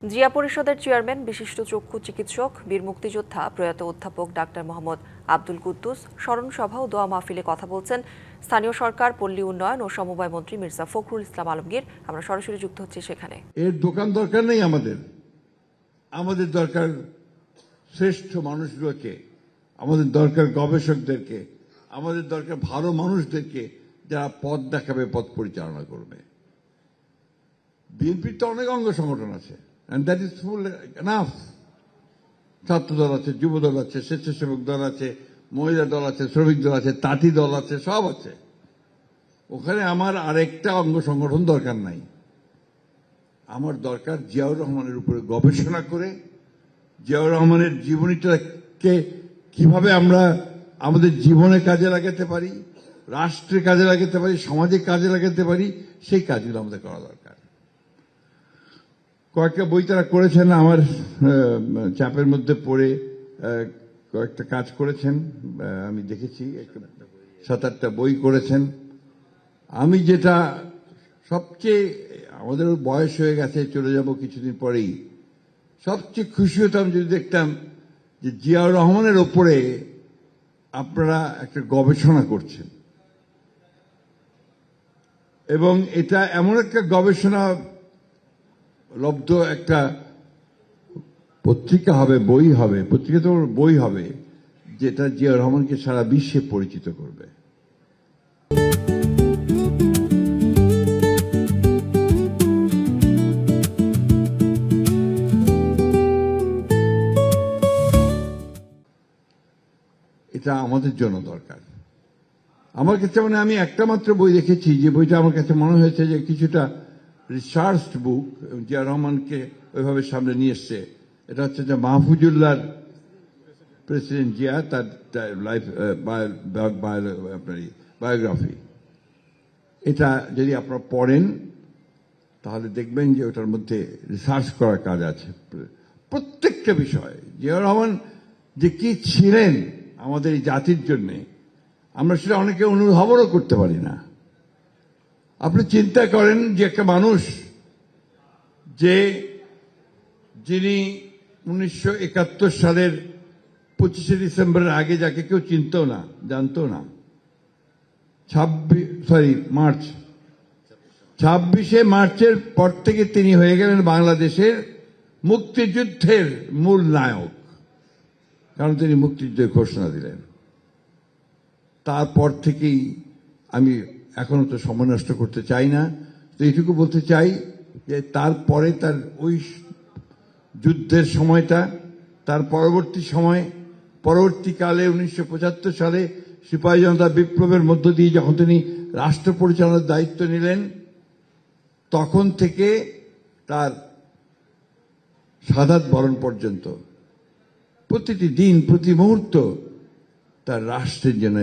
জিয়া পরিষদের চেয়ারম্যান বিশিষ্ট চক্ষু চিকিৎসক বীর মুক্তিযোদ্ধা প্রয়াত অধ্যাপক ডাক্তার মোহাম্মদ আব্দুল কুদ্দুস স্মরণ সভা ও দোয়া মাহফিলে কথা বলছেন স্থানীয় সরকার, পল্লী উন্নয়ন ও সমবায় মন্ত্রী মির্জা ফখরুল ইসলাম আলমগীর। আমরা সরাসরি যুক্ত হচ্ছি সেখানে। এর দোকান দরকার নেই আমাদের দরকার শ্রেষ্ঠ মানুষগুলোকে, আমাদের দরকার গবেষকদেরকে, আমাদের দরকার ভালো মানুষদেরকে যারা পথ দেখাবে, পথ পরিচালনা করবে। বিএনপির তো অনেক অঙ্গ সংগঠন আছে, and that is full enough. ছাত্র দল আছে, যুব দল আছে, স্বেচ্ছাসেবক দল আছে, মহিলা দল আছে, শ্রমিক দল আছে, তাঁতি দল আছে, সব আছে। ওখানে আমার আরেকটা অঙ্গ সংগঠন দরকার নাই। আমার দরকার জিয়াউর রহমানের উপরে গবেষণা করে জিয়াউর রহমানের জীবনীটাকে কিভাবে আমরা আমাদের জীবনে কাজে লাগাতে পারি, রাষ্ট্রে কাজে লাগাতে পারি, সমাজে কাজে লাগাতে পারি, সেই কাজগুলো আমাদের করা দরকার। কয়েকটা বই তারা করেছেন, আমার চাপের মধ্যে পড়ে কয়েকটা কাজ করেছেন, আমি দেখেছি 7-8টা বই করেছেন। আমি যেটা সবচেয়ে, আমাদের বয়স হয়ে গেছে, চলে যাব কিছুদিন পরেই, সবচেয়ে খুশি হতাম যদি দেখতাম যে জিয়াউর রহমানের ওপরে আপনারা একটা গবেষণা করছেন, এবং এটা এমন একটা গবেষণা লব্ধ একটা পত্রিকা হবে, বই হবে, পত্রিকা তো বই হবে, যেটা জিয়াউর রহমানকে সারা বিশ্বে পরিচিত করবে। এটা আমাদের জন্য দরকার। আমার কাছে আমি একটা মাত্র বই দেখেছি, যে বইটা আমার কাছে মনে হয়েছে যে কিছুটা রিসার্চ বুক, জিয়া রহমানকে ওইভাবে সামনে নিয়ে এসছে। এটা হচ্ছে যে মাহফুজুল্লাহর প্রেসিডেন্ট জিয়া, তার লাইফ বায়োগ্রাফি। এটা যদি আপনারা পড়েন তাহলে দেখবেন যে ওটার মধ্যে রিসার্চ করার কাজ আছে প্রত্যেকটা বিষয়। জিয়া রহমান যে কি ছিলেন আমাদের এই জাতির জন্যে, আমরা সেটা অনেকে অনুধাবনও করতে পারি না। আপনি চিন্তা করেন যে একটা মানুষ যিনি 1971 সালের 25শে ডিসেম্বরের আগে যাকে কেউ চিনতো না, জানতো না, 26শে মার্চের পর থেকে তিনি হয়ে গেলেন বাংলাদেশের মুক্তিযুদ্ধের মূল নায়ক, কারণ তিনি মুক্তিযুদ্ধের ঘোষণা দিলেন। তারপর থেকেই আমি এখনো তো সময় নষ্ট করতে চাই না, তো এইটুকু বলতে চাই যে তারপরে তার ওই যুদ্ধের সময়টা, তার পরবর্তীকালে 1975 সালে সিপাহী জনতা বিপ্লবের মধ্য দিয়ে যখন তিনি রাষ্ট্র পরিচালনার দায়িত্ব নিলেন, তখন থেকে তার শাহাদাত বরণ পর্যন্ত প্রতিটি দিন, প্রতি মুহূর্ত তার রাষ্ট্রের জন্য,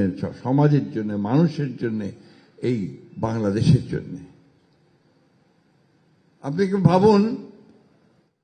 সমাজের জন্য, মানুষের জন্য, এই বাংলাদেশের জন্য। আপনি ভাবুন